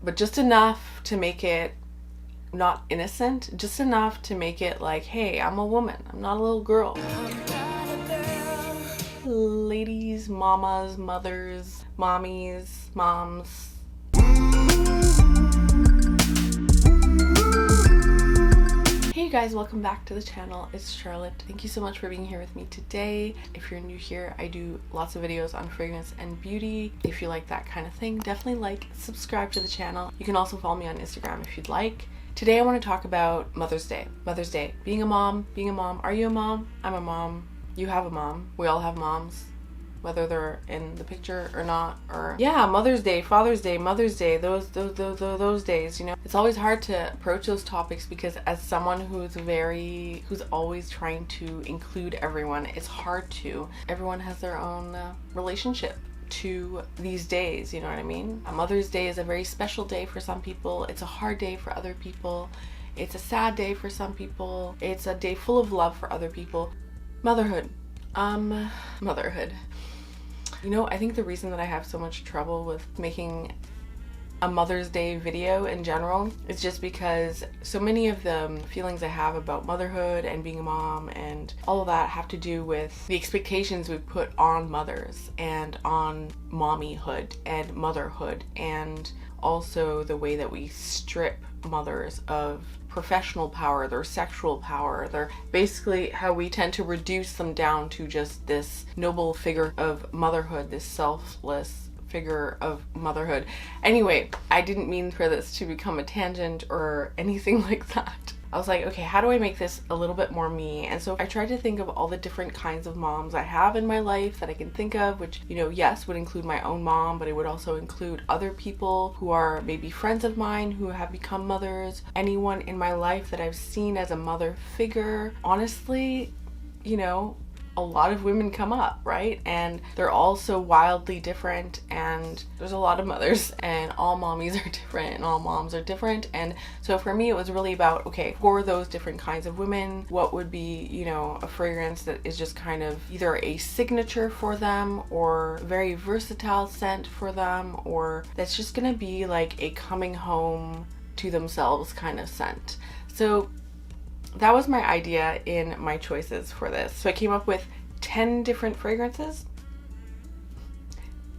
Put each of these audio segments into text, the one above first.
but just enough to make it not innocent, just enough to make it like, hey, I'm a woman, I'm not a little girl. Ladies, mamas, mothers, mommies, moms. Hey you guys, welcome back to the channel. It's Charlotte. Thank you so much for being here with me today. If you're new here, I do lots of videos on fragrance and beauty. If you like that kind of thing, definitely like, subscribe to the channel. You can also follow me on Instagram if you'd like. Today I want to talk about Mother's Day. Mother's Day. Being a mom. Are you a mom? I'm a mom. You have a mom. We all have moms, whether they're in the picture or not. Or yeah, Mother's Day, Father's Day, Mother's Day, those days, you know. It's always hard to approach those topics because as someone who's always trying to include everyone, it's hard to. Everyone has their own relationship to these days, you know what I mean? Mother's Day is a very special day for some people. It's a hard day for other people. It's a sad day for some people. It's a day full of love for other people. Motherhood. Motherhood. You know, I think the reason that I have so much trouble with making a Mother's Day video in general is just because so many of the feelings I have about motherhood and being a mom and all of that have to do with the expectations we put on mothers and on mommyhood and motherhood, and also the way that we strip mothers of professional power, their sexual power, their basically how we tend to reduce them down to just this noble figure of motherhood, this selfless figure of motherhood. Anyway, I didn't mean for this to become a tangent or anything like that. I was like, okay, how do I make this a little bit more me? And so I tried to think of all the different kinds of moms I have in my life that I can think of, which, you know, yes, would include my own mom, but it would also include other people who are maybe friends of mine who have become mothers, anyone in my life that I've seen as a mother figure. Honestly, you know, a lot of women come up, right? And they're all so wildly different, and there's a lot of mothers, and all mommies are different, and all moms are different. And so for me, it was really about, okay, for those different kinds of women, what would be, you know, a fragrance that is just kind of either a signature for them or very versatile scent for them, or that's just gonna be like a coming home to themselves kind of scent. So that was my idea in my choices for this. So I came up with 10 different fragrances.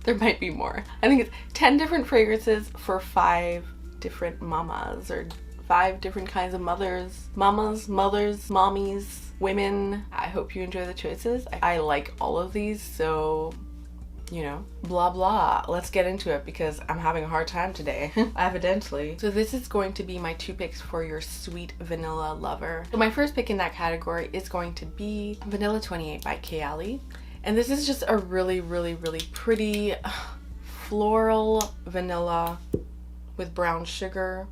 There might be more. I think it's 10 different fragrances for 5 different mamas, or 5 different kinds of mothers. Mamas, mothers, mommies, women. I hope you enjoy the choices. I like all of these, so you know, blah blah. Let's get into it because I'm having a hard time today, evidently. So this is going to be my 2 picks for your sweet vanilla lover. So my first pick in that category is going to be Vanilla 28 by Kayali. And this is just a really, really, really pretty floral vanilla with brown sugar.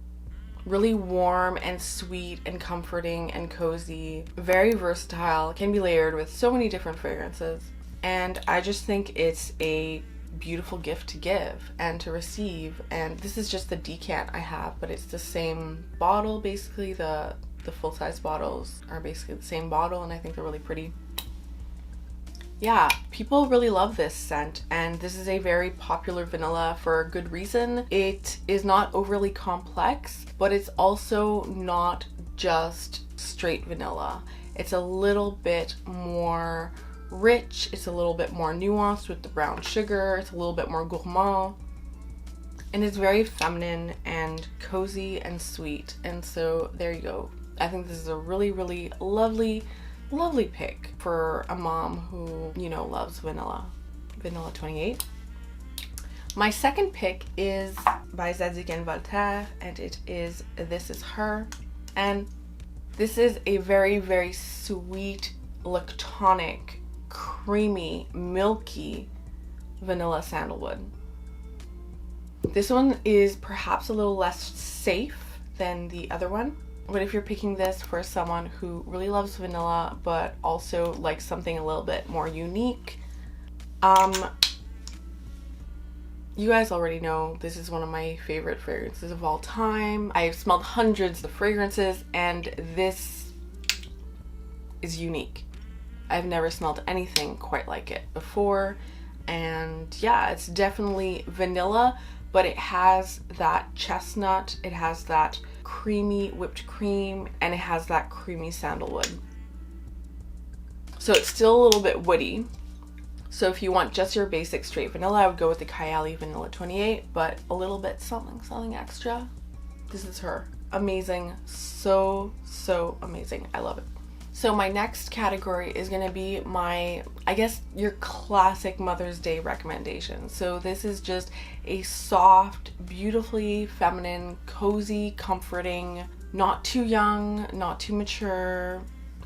Really warm and sweet and comforting and cozy. Very versatile, can be layered with so many different fragrances. And I just think it's a beautiful gift to give and to receive. And this is just the decant I have, but it's the same bottle. Basically the full-size bottles are basically the same bottle, and I think they're really pretty. Yeah, people really love this scent, and this is a very popular vanilla for a good reason. It is not overly complex, but it's also not just straight vanilla. It's a little bit more rich, it's a little bit more nuanced with the brown sugar, it's a little bit more gourmand, and it's very feminine and cozy and sweet. And so there you go. I think this is a really, really lovely pick for a mom who, you know, loves vanilla. Vanilla 28. My second pick is by Zadig and Voltaire, and it is This Is Her. And this is a very, very sweet, lactonic, creamy, milky vanilla sandalwood. This one is perhaps a little less safe than the other one, but if you're picking this for someone who really loves vanilla but also likes something a little bit more unique, you guys already know this is one of my favorite fragrances of all time. I've smelled hundreds of fragrances, and this is unique. I've never smelled anything quite like it before. And yeah, it's definitely vanilla, but it has that chestnut, it has that creamy whipped cream, and it has that creamy sandalwood. So it's still a little bit woody. So if you want just your basic straight vanilla, I would go with the Kayali Vanilla 28, but a little bit something extra. This is her. Amazing. So amazing. I love it. So my next category is going to be my, I guess, your classic Mother's Day recommendation. So this is just a soft, beautifully feminine, cozy, comforting, not too young, not too mature,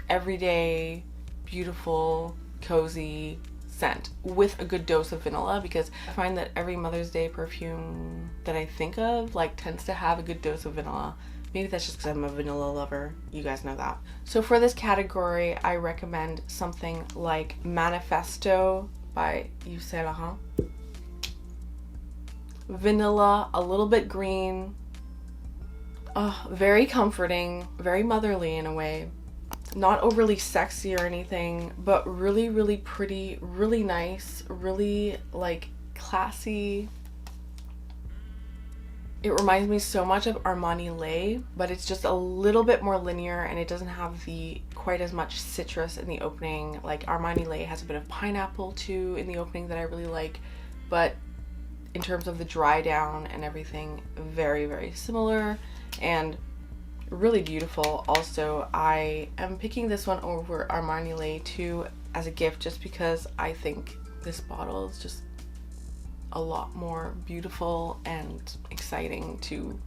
everyday, beautiful, cozy scent with a good dose of vanilla, because I find that every Mother's Day perfume that I think of like tends to have a good dose of vanilla. Maybe that's just because I'm a vanilla lover. You guys know that. So for this category, I recommend something like Manifesto by Yves Saint Laurent. Vanilla, a little bit green. Very comforting, very motherly in a way. Not overly sexy or anything, but really, really pretty, really nice, really like classy. It reminds me so much of Armani Lay, but it's just a little bit more linear, and it doesn't have the quite as much citrus in the opening. Like Armani Lay has a bit of pineapple too in the opening that I really like, but in terms of the dry down and everything, very, very similar and really beautiful. Also, I am picking this one over Armani Lay too as a gift, just because I think this bottle is just a lot more beautiful and exciting to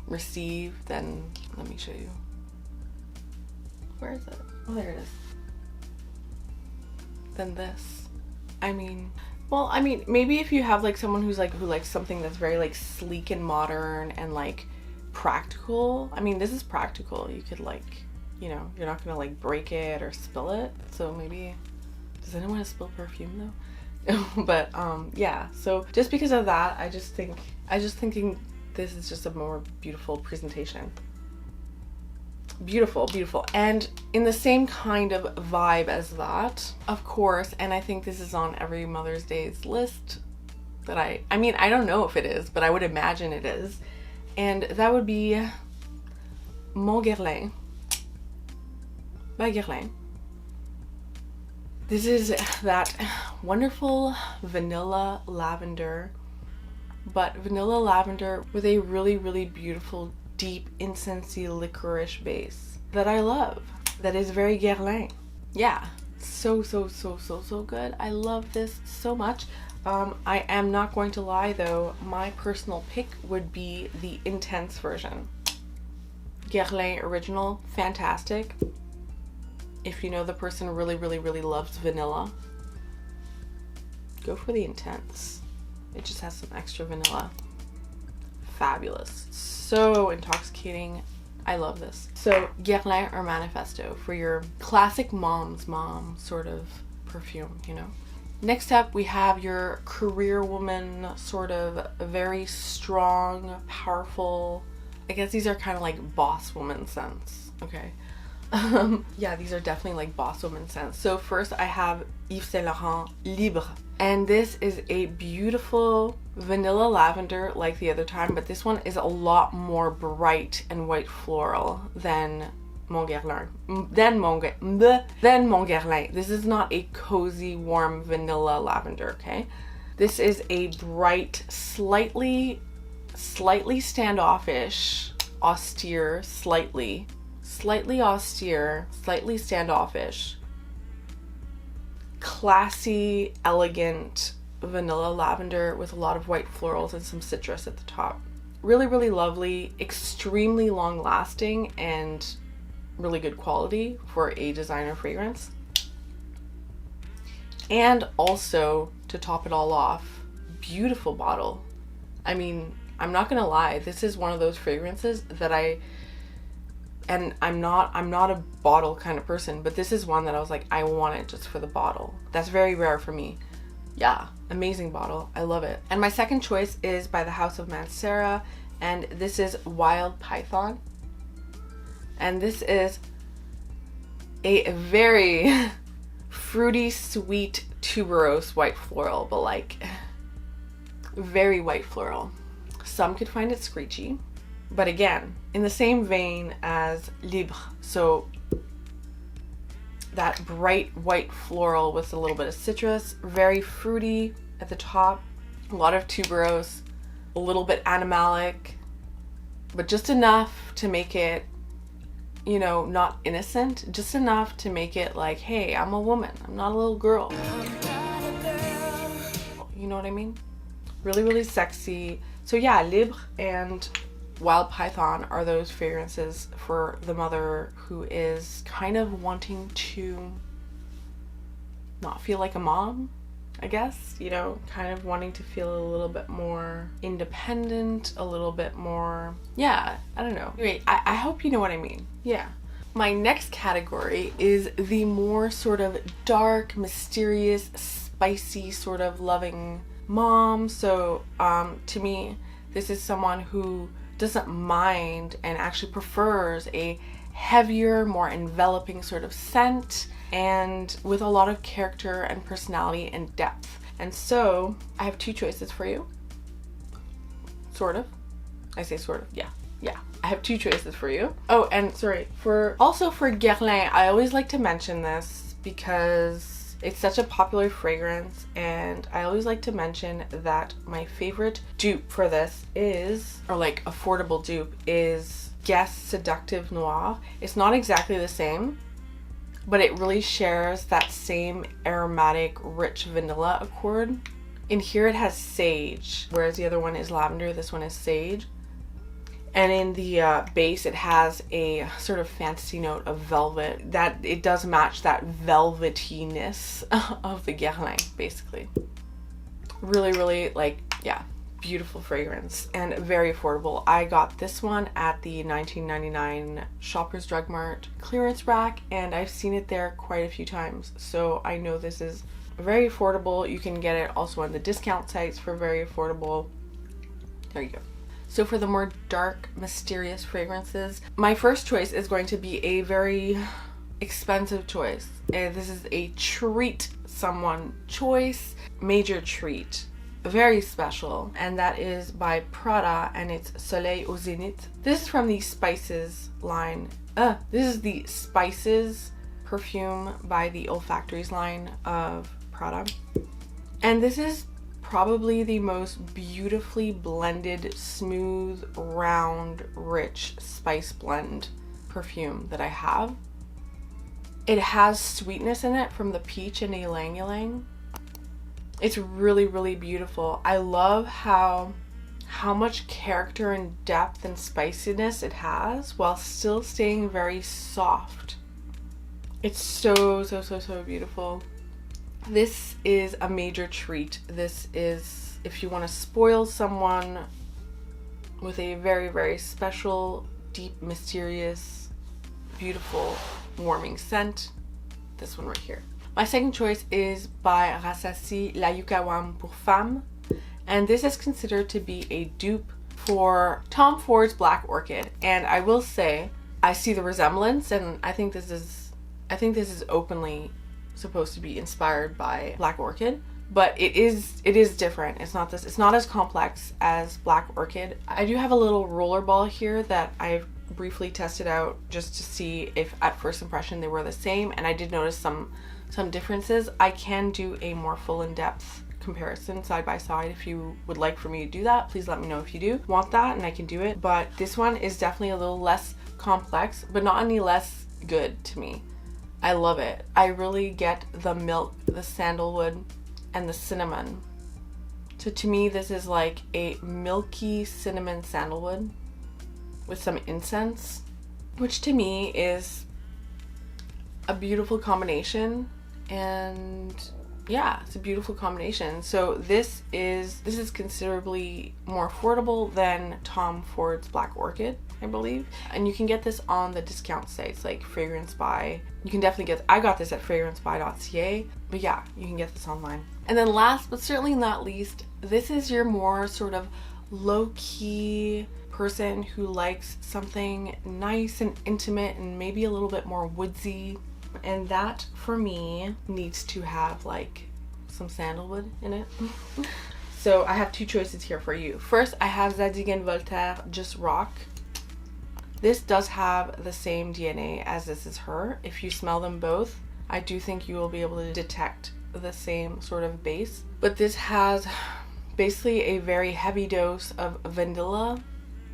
receive than, let me show you. Where is it? Oh, there it is. Than this. I mean, well, I mean, maybe if you have like someone who likes something that's very like sleek and modern and like practical. I mean, this is practical. You could like, you know, you're not gonna like break it or spill it. So maybe, does anyone spill perfume though? But yeah, so just because of that, I just thinking this is just a more beautiful presentation. Beautiful, beautiful. And in the same kind of vibe as that, of course, and I think this is on every Mother's Day's list that I mean, I don't know if it is, but I would imagine it is. And that would be Mon Guerlain by Guerlain. This is that wonderful vanilla lavender, but vanilla lavender with a really, really beautiful, deep, incensey, licorice base that I love. That is very Guerlain. Yeah, so good. I love this so much. I am not going to lie though, my personal pick would be the intense version. Guerlain original, fantastic. If you know the person really, really, really loves vanilla, go for the intense. It just has some extra vanilla. Fabulous. So intoxicating. I love this. So Guerlain or Manifesto for your classic mom's mom sort of perfume, you know. Next up, we have your career woman, sort of very strong, powerful. I guess these are kind of like boss woman scents, okay? Yeah, these are definitely like boss woman scents. So first I have Yves Saint Laurent Libre. And this is a beautiful vanilla lavender like the other time, but this one is a lot more bright and white floral than Mon Guerlain. Then Mon Guerlain. This is not a cozy, warm vanilla lavender, okay? This is a bright, slightly standoffish, austere, slightly austere, slightly standoffish, classy, elegant vanilla lavender with a lot of white florals and some citrus at the top. Really, really lovely, extremely long lasting, and really good quality for a designer fragrance. And also, to top it all off, beautiful bottle. I mean, I'm not gonna lie, this is one of those fragrances that I'm not a bottle kind of person, but this is one that I was like, I want it just for the bottle. That's very rare for me. Yeah, amazing bottle. I love it. And my second choice is by the House of Mancera, and this is Wild Python. And this is a very fruity, sweet, tuberose white floral, but like very white floral. some could find it screechy, but again, in the same vein as Libre. So that bright white floral with a little bit of citrus, very fruity at the top, a lot of tuberose, a little bit animalic, but just enough to make it, you know, not innocent, just enough to make it like, hey, I'm a woman, I'm not a little girl. You know what I mean? Really, really sexy. So yeah, Libre and Wild Python are those fragrances for the mother who is kind of wanting to not feel like a mom, I guess, you know, kind of wanting to feel a little bit more independent, a little bit more, yeah, I don't know. Anyway, I hope you know what I mean. Yeah. My next category is the more sort of dark, mysterious, spicy sort of loving mom. So to me, this is someone who doesn't mind and actually prefers a heavier, more enveloping sort of scent, and with a lot of character and personality and depth. And so I have two choices for you. Sort of. I say sort of. Yeah. I have two choices for you. Oh, and sorry, for Guerlain, I always like to mention this because it's such a popular fragrance, and I always like to mention that my favorite dupe for this is, or like affordable dupe, is Guess Seductive Noir. It's not exactly the same, but it really shares that same aromatic, rich vanilla accord. In here it has sage, whereas the other one is lavender, this one is sage. And in the base it has a sort of fantasy note of velvet, that it does match that velvetiness of the Guerlain, basically. Really, really, like, yeah, beautiful fragrance and very affordable. I got this one at the $19.99 Shoppers Drug Mart clearance rack, and I've seen it there quite a few times, so I know this is very affordable. You can get it also on the discount sites for very affordable. There you go. So for the more dark, mysterious fragrances, my first choice is going to be a very expensive choice. And this is a treat someone choice, major treat, very special, and that is by Prada, and it's Soleil au Zenith. This is from the Spices line. This is the Spices perfume by the Olfactories line of Prada. And this is probably the most beautifully blended, smooth, round, rich spice blend perfume that I have. It has sweetness in it from the peach and ylang ylang. It's really, really beautiful. I love how much character and depth and spiciness it has while still staying very soft. It's so beautiful. This is a major treat. This is, if you want to spoil someone with a very, very special, deep, mysterious, beautiful, warming scent, this one right here. My second choice is by Rasasi, La Yuqawam pour Femme, and this is considered to be a dupe for Tom Ford's Black Orchid. And I will say, I see the resemblance, and I think this is openly supposed to be inspired by Black Orchid, but it is different. It's not as complex as Black Orchid. I do have a little roller ball here that I've briefly tested out just to see if at first impression they were the same, and I did notice some differences. I can do a more full in-depth comparison side by side. If you would like for me to do that, please let me know if you do want that, and I can do it. But this one is definitely a little less complex, but not any less good to me. I love it. I really get the milk, the sandalwood, and the cinnamon. So to me, this is like a milky cinnamon sandalwood with some incense, which to me is a beautiful combination. And yeah, it's a beautiful combination. So this is considerably more affordable than Tom Ford's Black Orchid, I believe. And you can get this on the discount sites like Fragrance Buy. You can definitely I got this at fragrancebuy.ca, but yeah, you can get this online. And then last but certainly not least, this is your more sort of low-key person who likes something nice and intimate and maybe a little bit more woodsy. And that for me needs to have like some sandalwood in it. So I have two choices here for you. First, I have Zadig and Voltaire Just Rock. This does have the same DNA as this is her. If you smell them both, I do think you will be able to detect the same sort of base. But this has basically a very heavy dose of vanilla,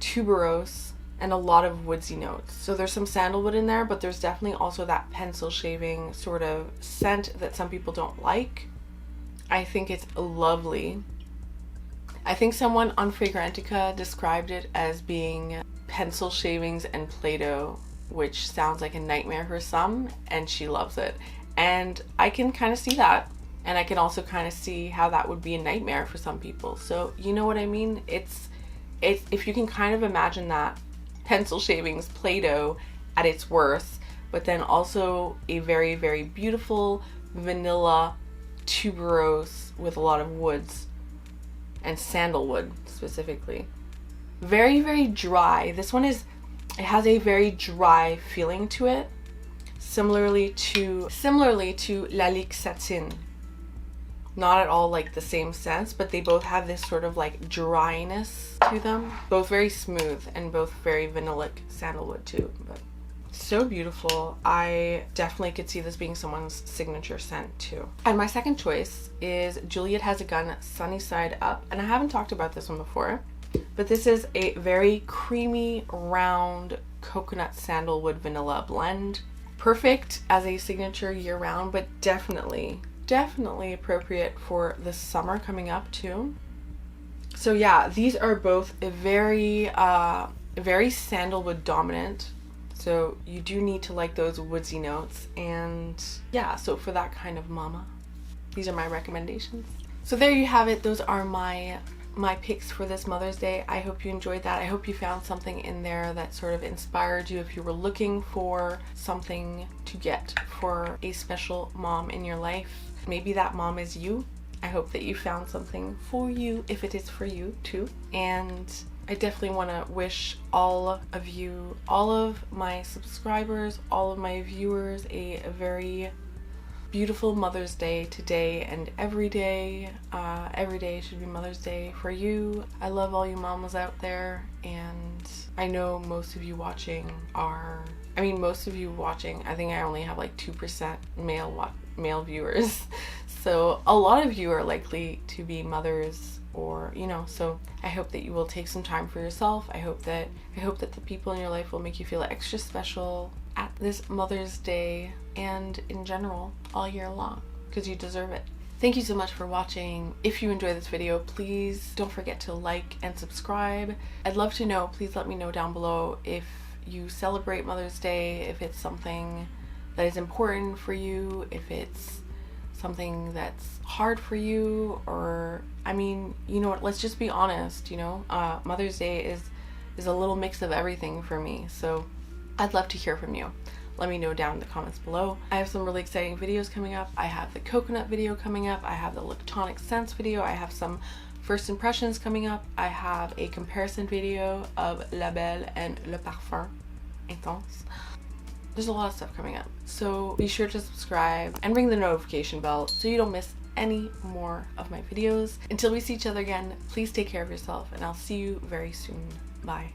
tuberose, and a lot of woodsy notes. So there's some sandalwood in there, but there's definitely also that pencil shaving sort of scent that some people don't like. I think it's lovely. I think someone on Fragrantica described it as being pencil shavings and Play-Doh, which sounds like a nightmare for some, and she loves it. And I can kind of see that. And I can also kind of see how that would be a nightmare for some people. So you know what I mean? It's if you can kind of imagine that, pencil shavings, Play-Doh at its worst, but then also a very, very beautiful vanilla tuberose with a lot of woods and sandalwood specifically. Very, very dry. This one it has a very dry feeling to it, similarly to La Lique Satin. Not at all like the same sense, but they both have this sort of like dryness to them. Both very smooth and both very vanillic sandalwood too. But so beautiful. I definitely could see this being someone's signature scent too. And my second choice is Juliette Has a Gun Sunny Side Up. And I haven't talked about this one before, but this is a very creamy, round coconut sandalwood vanilla blend. Perfect as a signature year round, but definitely appropriate for the summer coming up too. So yeah, these are both a very sandalwood dominant, so you do need to like those woodsy notes. And yeah, so for that kind of mama, these are my recommendations. So there you have it. Those are my picks for this Mother's Day. I hope you enjoyed that. I hope you found something in there that sort of inspired you if you were looking for something to get for a special mom in your life. Maybe that mom is you. I hope that you found something for you if it is for you too. And I definitely want to wish all of you, all of my subscribers, all of my viewers a very beautiful Mother's Day today and every day. Every day should be Mother's Day for you. I love all you mamas out there, and I know most of you watching I think I only have like 2% male viewers. So a lot of you are likely to be mothers, or so I hope that you will take some time for yourself. I hope that the people in your life will make you feel extra special at this Mother's Day and in general all year long, because you deserve it. Thank you so much for watching. If you enjoyed this video, please don't forget to like and subscribe. I'd love to know, please let me know down below if you celebrate Mother's Day, if it's something that is important for you, if it's something that's hard for you, or you know what, let's just be honest, Mother's Day is a little mix of everything for me. So I'd love to hear from you. Let me know down in the comments below. I have some really exciting videos coming up. I have the coconut video coming up. I have the Lactonic Scents video. I have some first impressions coming up. I have a comparison video of La Belle and Le Parfum Intense. There's a lot of stuff coming up. So be sure to subscribe and ring the notification bell so you don't miss any more of my videos. Until we see each other again, please take care of yourself, and I'll see you very soon. Bye.